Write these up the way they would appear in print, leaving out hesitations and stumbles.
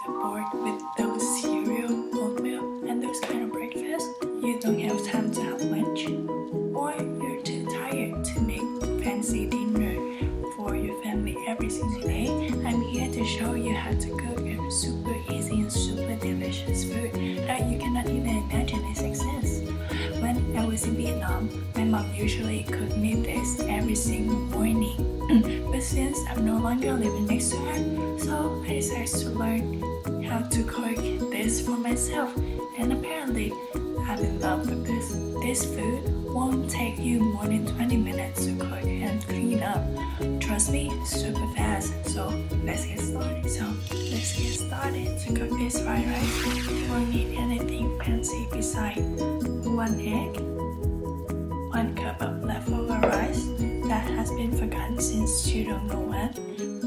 bored with those cereal, oatmeal, and those kind of breakfast? You don't have time to have lunch? Or you're too tired to make fancy dinner for your family every single day? I'm here to show you how to cook a super easy and super delicious food that you cannot even imagine its exists. When I was in Vietnam, my mom usually cooked me this every single morning. But since I'm no longer living next to her, so I decided to learn how to cook this for myself. And apparently, I'm in love with this. This food won't take you more than 20 minutes to cook and clean up. Trust me, super fast. So let's get started. To cook this fried rice, you won't need anything fancy besides 1 egg, 1 cup of leftover rice that has been forgotten since you don't know when,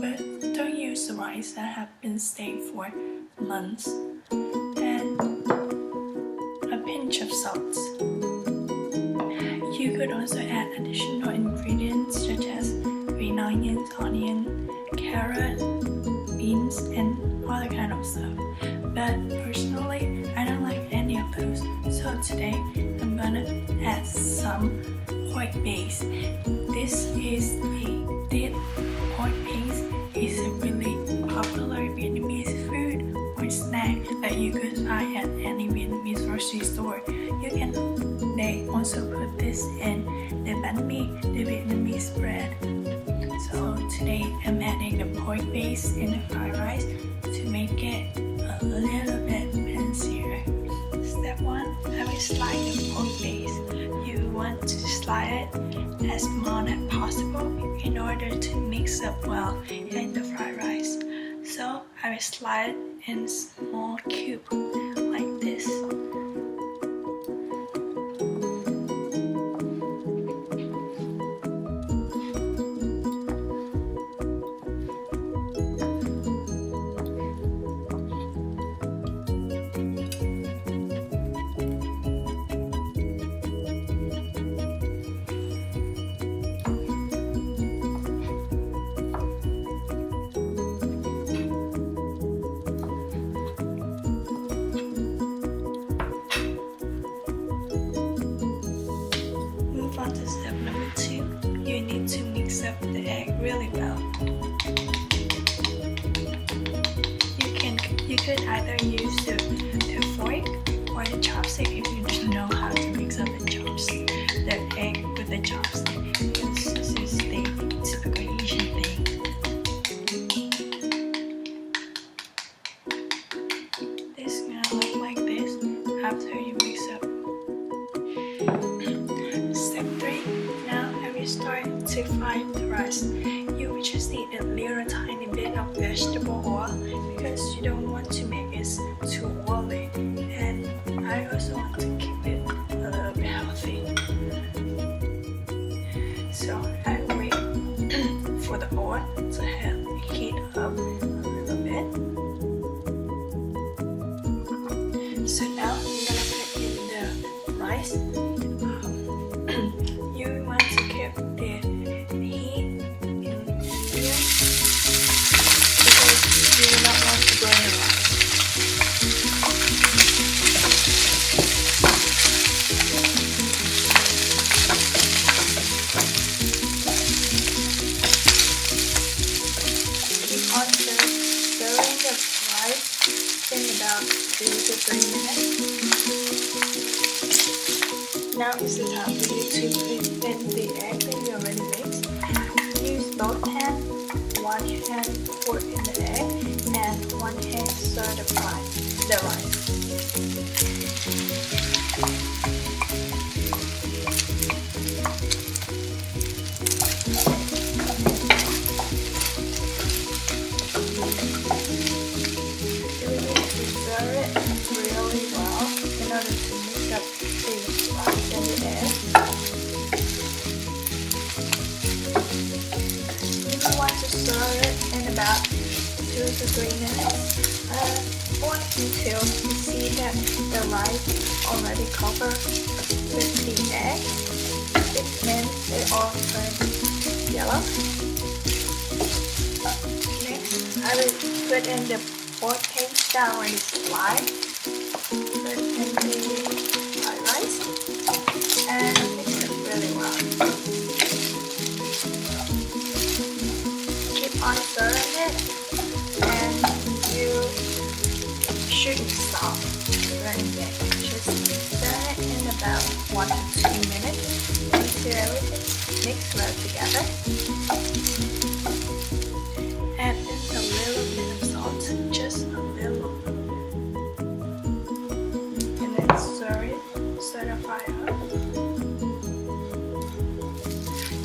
but don't use the rice that have been stayed for months, and a pinch of salt. You could also add additional ingredients such as green onion, carrot, beans, and other kind of stuff. But personally, I don't like any of those. So today, I'm gonna add some pork paste. This pork paste is a really popular Vietnamese food or snack that you could find at any Vietnamese grocery store. They also put this in the banh mi, the Vietnamese bread. So today I'm adding the pork paste in the fried rice to make it a little bit fancier. Step 1, I will slide the pork paste. You want to slide it as small as possible in order to mix up well in the fried rice. So I will slide it in small cube like this. On to step number 2, you need to mix up the egg really well. You could either use the fork or the chopstick if you don't know how to mix up the egg with the chopstick. This is the typical Asian thing. This is gonna look like this after you mix up. Step 3. Now I will start to fry the rice. You will just need a little tiny bit of vegetable oil because you don't want to make it too oily, and I also want to keep it a little bit healthy. So I wait for the oil to heat up a little bit. So now I'm gonna put in the rice. You want to keep the heat in medium because you do not want to burn the rice. Keep on stirring the rice in about 2 to 3 minutes. Now is the time for you to put in the egg that you already mixed. Use both hands, 1 hand pour in the egg, and 1 hand stir the rice. You will need to stir it really well in order to mix up the rice and the egg. You will want to stir it in about 2 to 3 minutes or until you see that the rice already covered with the egg. It means they all turn yellow. Next, I will put in the or taste down when it's dry. Put in the fried rice and mix it really well. Keep on stirring it, and you shouldn't stop stirring it. Just stir it in about 1 to 2 minutes until everything mixes well together. Add in a little bit of salt, just a little, and then stir the fire up.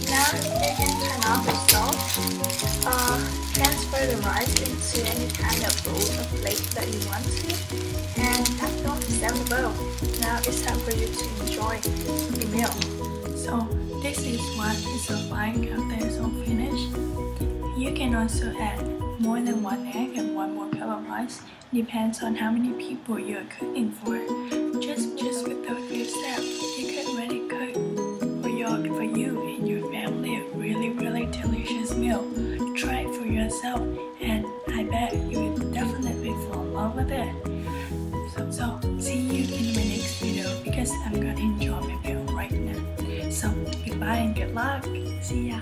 Now you can turn off the stove. Transfer the rice into any kind of bowl or plate that you want to, and that's all. Serve the bowl. Now it's time for you to enjoy the meal. So this is what is like after it's all finished. You can also add more than 1 egg and 1 more cup of rice. Depends on how many people you're cooking for. Just with those few steps, you can really cook for you and your family a really delicious meal. Try it for yourself, and I bet you will definitely fall in love with it. So see you in my next video, because I'm gonna enjoy my meal right now. So goodbye and good luck. See ya.